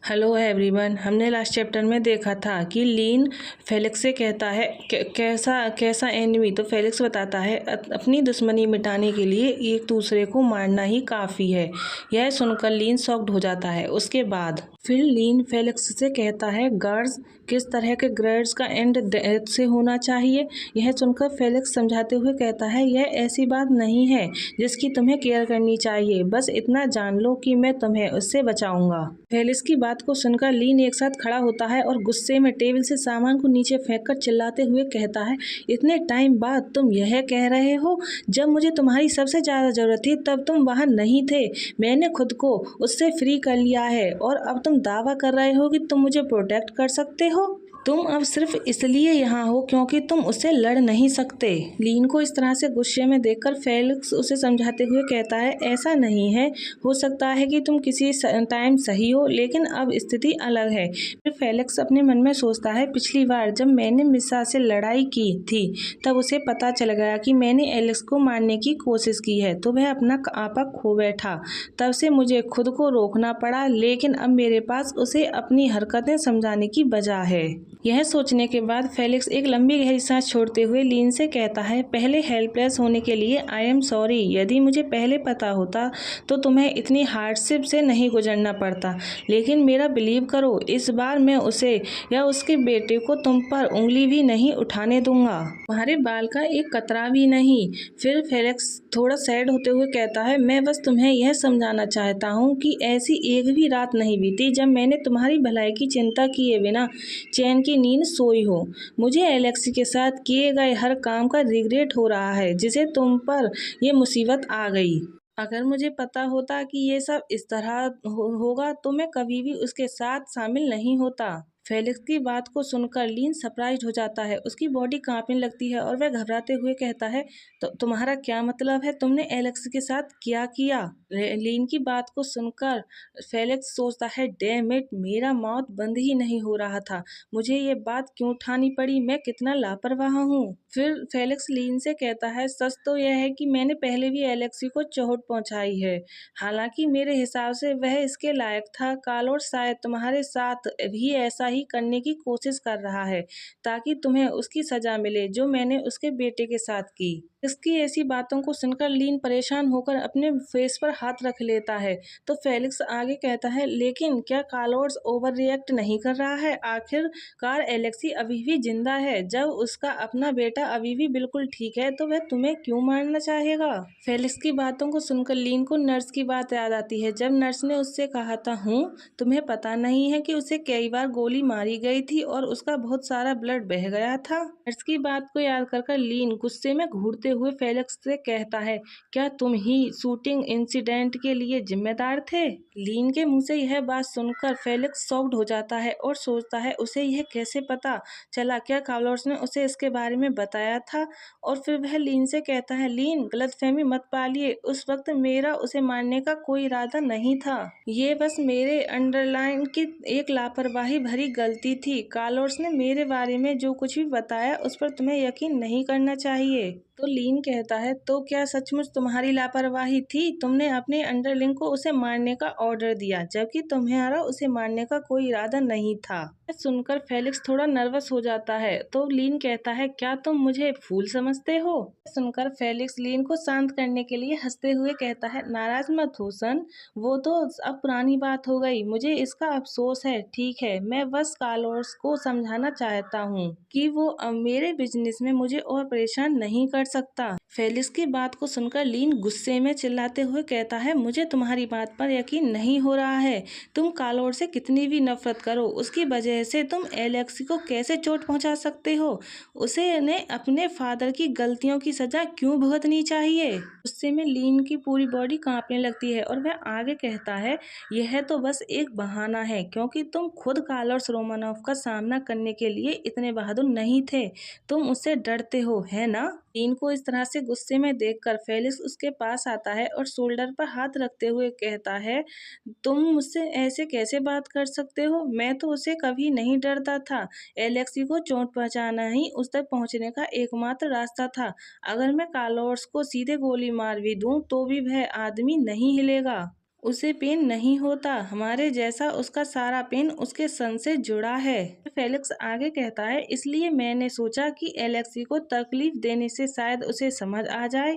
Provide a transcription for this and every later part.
Hello everyone. हमने last chapter में देखा था कि लीन फेलिक्स से कहता है कैसा कैसा एनिमी। तो फेलिक्स बताता है अपनी दुश्मनी मिटाने के लिए एक दूसरे को मारना ही काफ़ी है। यह सुनकर लीन शॉक्ड हो जाता है। उसके बाद फिर लीन फेलिक्स से कहता है गार्ड्स किस तरह के ग्रेड्स का एंड डेथ से होना चाहिए। यह सुनकर फेलिक्स समझाते हुए कहता है यह ऐसी बात नहीं है जिसकी तुम्हें केयर करनी चाहिए, बस इतना जान लो कि मैं तुम्हें उससे बचाऊंगा। फेलिक्स की बात को सुनकर लीन एक साथ खड़ा होता है और गुस्से में टेबल से सामान को नीचे फेंककर चिल्लाते हुए कहता है इतने टाइम बाद तुम यह कह रहे हो? जब मुझे तुम्हारी सबसे ज़्यादा ज़रूरत थी तब तुम वहाँ नहीं थे। मैंने खुद को उससे फ्री कर लिया है और अब तुम दावा कर रहे हो कि तुम मुझे प्रोटेक्ट कर सकते हो। तुम अब सिर्फ इसलिए यहाँ हो क्योंकि तुम उससे लड़ नहीं सकते। लीन को इस तरह से गुस्से में देखकर फेलिक्स उसे समझाते हुए कहता है ऐसा नहीं है, हो सकता है कि तुम किसी टाइम सही हो लेकिन अब स्थिति अलग है। फिर फेलिक्स अपने मन में सोचता है पिछली बार जब मैंने मिसा से लड़ाई की थी तब उसे पता चल गया कि मैंने एलेक्स को मारने की कोशिश की है तो वह अपना आपा खो बैठा। तब से मुझे खुद को रोकना पड़ा, लेकिन अब मेरे पास उसे अपनी हरकतें समझाने की वजह है। यह सोचने के बाद फेलिक्स एक लंबी गहरी सांस छोड़ते हुए लीन से कहता है पहले हेल्पलेस होने के लिए आई एम सॉरी। यदि मुझे पहले पता होता तो तुम्हें इतनी हार्डशिप से नहीं गुजरना पड़ता, लेकिन मेरा बिलीव करो इस बार मैं उसे या उसके बेटे को तुम पर उंगली भी नहीं उठाने दूंगा, तुम्हारे बाल का एक कतरा भी नहीं। फिर फेलिक्स थोड़ा सैड होते हुए कहता है मैं बस तुम्हें यह समझाना चाहता हूँ कि ऐसी एक भी रात नहीं बीती जब मैंने तुम्हारी भलाई की चिंता किए बिना चैन की नींद सोई हो। मुझे एलेक्सी के साथ किए गए हर काम का रिग्रेट हो रहा है जिसे तुम पर यह मुसीबत आ गई। अगर मुझे पता होता कि ये सब इस तरह होगा तो मैं कभी भी उसके साथ शामिल नहीं होता। फेलिक्स की बात को सुनकर लीन सरप्राइज हो जाता है। उसकी बॉडी कांपने लगती है और वह घबराते हुए कहता है तो तुम्हारा क्या मतलब है? तुमने एलेक्स के साथ क्या किया? लीन की बात को सुनकर फेलिक्स सोचता है डैम इट, मेरा माउथ बंद ही नहीं हो रहा था। मुझे ये बात क्यों उठानी पड़ी? मैं कितना लापरवाह हूँ। फिर फेलिक्स लीन से कहता है सच तो यह है कि मैंने पहले भी एलेक्सी को चोट पहुंचाई है, हालांकि मेरे हिसाब से वह इसके लायक था। कालोर शायद तुम्हारे साथ भी ऐसा ही करने की कोशिश कर रहा है ताकि तुम्हें उसकी सजा मिले जो मैंने उसके बेटे के साथ की। इसकी ऐसी बातों को सुनकर लीन परेशान होकर अपने फेस पर हाथ रख लेता है। तो फेलिक्स आगे कहता है लेकिन क्या कालोर्स ओवर रिएक्ट नहीं कर रहा है? आखिरकार एलेक्सी अभी भी जिंदा है। जब उसका अपना बेटा अभी भी बिल्कुल ठीक है तो वह तुम्हें क्यों मारना चाहेगा? फेलिक्स की बातों को सुनकर लीन को नर्स की बात याद आती है। जब नर्स ने उससे कहा था तुम्हें पता नहीं है कि उसे कई बार गोली मारी गई थी और उसका बहुत सारा ब्लड बह गया था। नर्स की बात को याद कर लीन गुस्से में घूरते हुए फेलिक्स से कहता है क्या तुम ही शूटिंग इंसिडेंट के लिए जिम्मेदार थे? लीन के मुंह से यह बात सुनकर फेलिक्स शॉक्ड हो जाता है और सोचता है उसे यह कैसे पता चला? क्या कालोर्स ने उसे इसके बारे में बताया था? और फिर वह लीन से कहता है लीन गलतफहमी मत पालिए, उस वक्त मेरा उसे मारने का कोई इरादा नहीं था। ये बस मेरे अंडरलाइन की एक लापरवाही भरी गलती थी। कालोर्स ने मेरे बारे में जो कुछ भी बताया उस पर तुम्हें यकीन नहीं करना चाहिए। तो लीन कहता है तो क्या सचमुच तुम्हारी लापरवाही थी? तुमने अपने अंडरलिंग को उसे मारने का ऑर्डर दिया जबकि तुम्हारा उसे मारने का कोई इरादा नहीं था। सुनकर फेलिक्स थोड़ा नर्वस हो जाता है। तो लीन कहता है क्या तुम मुझे फूल समझते हो? सुनकर फेलिक्स लीन को शांत करने के लिए हंसते हुए कहता है नाराज मत हो सन, वो तो अब पुरानी बात हो गई। मुझे इसका अफसोस है। ठीक है, मैं बस कालोर्स को समझाना चाहता हूँ कि वो अब मेरे बिजनेस में मुझे और परेशान नहीं कर सकता। फेलिक्स की बात को सुनकर लीन गुस्से में चिल्लाते हुए कहता है मुझे तुम्हारी बात पर यकीन नहीं हो रहा है। तुम कालोर से कितनी भी नफरत करो, उसकी वजह से तुम एलेक्सी को कैसे चोट पहुंचा सकते हो? उसे ने अपने फादर की गलतियों की सजा क्यों भुगतनी चाहिए? गुस्से में लीन की पूरी बॉडी कांपने लगती है और वह आगे कहता है यह तो बस एक बहाना है क्योंकि तुम खुद कालोर्स रोमानोव का सामना करने के लिए इतने बहादुर नहीं थे। तुम उससे डरते हो, है ना? लीन को इस तरह से गुस्से में देखकर फेलिक्स उसके पास आता है और शोल्डर पर हाथ रखते हुए कहता है तुम मुझसे ऐसे कैसे बात कर सकते हो? मैं तो उसे कभी नहीं डरता था। एलेक्सी को चोट पहुंचाना ही उस तक पहुंचने का एकमात्र रास्ता था। अगर मैं कालोर्स को सीधे गोली मार भी दूं तो भी वह आदमी नहीं हिलेगा। उसे पेन नहीं होता, हमारे जैसा उसका सारा पेन उसके सन से जुड़ा है। फेलिक्स आगे कहता है, इसलिए मैंने सोचा कि एलेक्सी को तकलीफ देने से शायद उसे समझ आ जाए।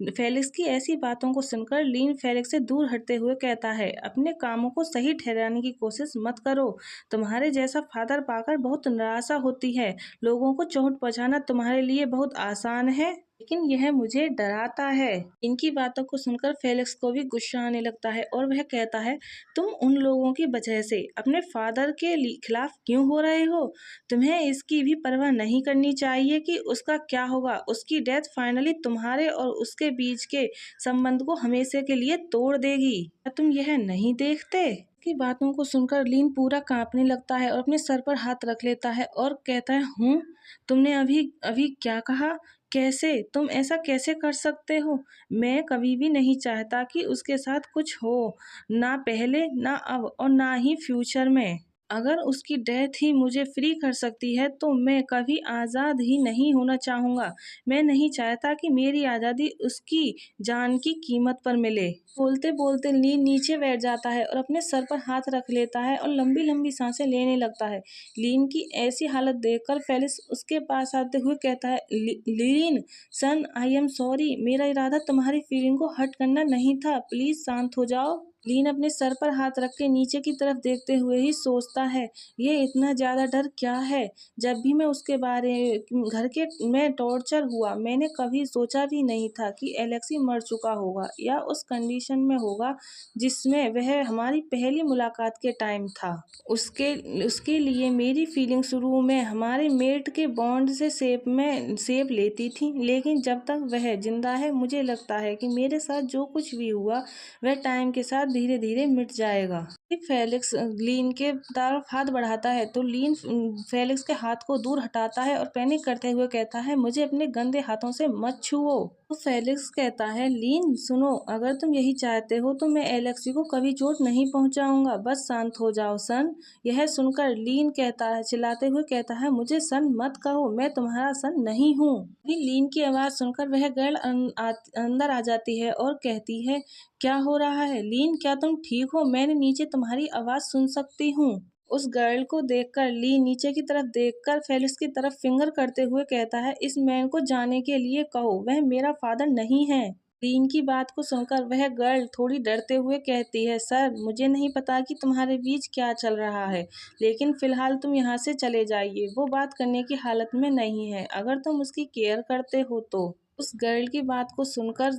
फेलिक्स की ऐसी बातों को सुनकर लीन फेलिक्स से दूर हटते हुए कहता है, अपने कामों को सही ठहराने की कोशिश मत करो। तुम्हारे जैसा फादर पाकर बहुत निराशा होती है। लोगों को चोट पहुंचाना तुम्हारे लिए बहुत आसान है, लेकिन यह मुझे डराता है। इनकी बातों को सुनकर फेलिक्स को भी गुस्सा आने लगता है और वह कहता है, तुम उन लोगों की वजह से अपने फादर के खिलाफ क्यों हो रहे हो? तुम्हें इसकी भी परवाह नहीं करनी चाहिए कि उसका क्या होगा। उसकी डेथ फाइनली तुम्हारे और उसके बीच के संबंध को हमेशा के लिए तोड़ देगी। क्या तुम यह नहीं देखते? की बातों को सुनकर लीन पूरा कांपने लगता है और अपने सर पर हाथ रख लेता है और कहता है, हूँ, तुमने अभी अभी क्या कहा? कैसे? तुम ऐसा कैसे कर सकते हो? मैं कभी भी नहीं चाहता कि उसके साथ कुछ हो, ना पहले, ना अब और ना ही फ्यूचर में। अगर उसकी डेथ ही मुझे फ्री कर सकती है तो मैं कभी आज़ाद ही नहीं होना चाहूँगा। मैं नहीं चाहता कि मेरी आज़ादी उसकी जान की कीमत पर मिले। बोलते बोलते लीन नीचे बैठ जाता है और अपने सर पर हाथ रख लेता है और लंबी लंबी सांसें लेने लगता है। लीन की ऐसी हालत देखकर फेलिक्स उसके पास आते हुए कहता है, लीन सन, आई एम सॉरी, मेरा इरादा तुम्हारी फीलिंग को हर्ट करना नहीं था, प्लीज शांत हो जाओ। लीन अपने सर पर हाथ रख के नीचे की तरफ देखते हुए ही सोचता है, ये इतना ज्यादा डर क्या है? जब भी मैं उसके बारे घर के में टॉर्चर हुआ, मैंने कभी सोचा भी नहीं था कि एलेक्सी मर चुका होगा या उस कंडीशन में होगा जिसमें वह हमारी पहली मुलाकात के टाइम था। उसके उसके लिए मेरी फीलिंग शुरू में हमारे मेट के बॉन्ड से शेप लेती थी, लेकिन जब तक वह जिंदा है मुझे लगता है कि मेरे साथ जो कुछ भी हुआ वह टाइम के साथ धीरे धीरे मिट जाएगा। फेलिक्स लीन के तरफ हाथ बढ़ाता है तो लीन फेलिक्स के हाथ को दूर हटाता है और पैनिक करते हुए कहता है, मुझे अपने गंदे हाथों से मत छुओ। तो फेलिक्स कहता है, लीन सुनो, अगर तुम यही चाहते हो तो मैं एलेक्सी को कभी चोट नहीं पहुंचाऊंगा, बस शांत हो जाओ सन। यह सुनकर लीन कहता है, चिल्लाते हुए कहता है, मुझे सन मत कहो, मैं तुम्हारा सन नहीं हूँ। लीन की आवाज सुनकर वह गर्ल अंदर आ जाती है और कहती है, क्या हो रहा है लीन? क्या तुम ठीक हो? मैंने नीचे तुम्हारी आवाज सुन सकती हूँ। उस गर्ल को देखकर लीन नीचे की तरफ देखकर फेलिक्स की तरफ फिंगर करते हुए कहता है, इस मैन को जाने के लिए कहो, वह मेरा फादर नहीं है। लीन की बात को सुनकर वह गर्ल थोड़ी डरते हुए कहती है, सर, मुझे नहीं पता कि तुम्हारे बीच क्या चल रहा है, लेकिन फिलहाल तुम यहाँ से चले जाइए। वो बात करने की हालत में नहीं है, अगर तुम उसकी केयर करते हो तो। उस गर्ल की बात को सुनकर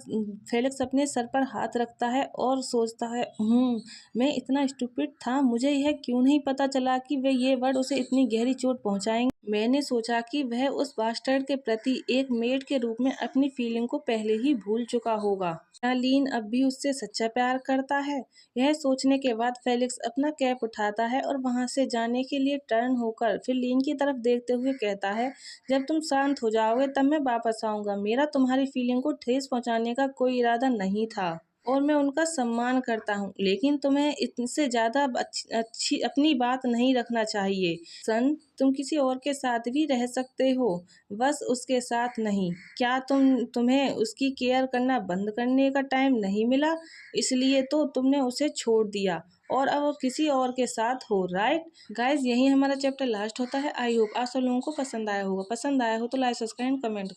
फेलिक्स अपने सर पर हाथ रखता है और सोचता है, मैं इतना स्टूपिड था, मुझे यह क्यों नहीं पता चला कि वे ये वर्ड उसे इतनी गहरी चोट पहुंचाएंगे। मैंने सोचा कि वह उस बास्टर्ड के प्रति एक मेड के रूप में अपनी फीलिंग को पहले ही भूल चुका होगा। क्या लीन अब भी उससे सच्चा प्यार करता है? यह सोचने के बाद फेलिक्स अपना कैप उठाता है और वहां से जाने के लिए टर्न होकर फिर लीन की तरफ देखते हुए कहता है, जब तुम शांत हो जाओगे तब मैं वापस आऊंगा। मेरा तुम्हारी फीलिंग को ठेस पहुंचाने का कोई इरादा नहीं था और मैं उनका सम्मान करता हूँ, लेकिन तुम्हें इनसे ज्यादा अच्छी अपनी बात नहीं रखना चाहिए। सन, तुम किसी और के साथ भी रह सकते हो, बस उसके साथ नहीं। क्या तुम्हें उसकी केयर करना बंद करने का टाइम नहीं मिला, इसलिए तो तुमने उसे छोड़ दिया और अब वो किसी और के साथ हो, राइट? गाइज, यही हमारा चैप्टर लास्ट होता है। आई होप आप सब लोगों को पसंद आया होगा। पसंद आया हो तो लाइक, सब्सक्राइब, कमेंट करें।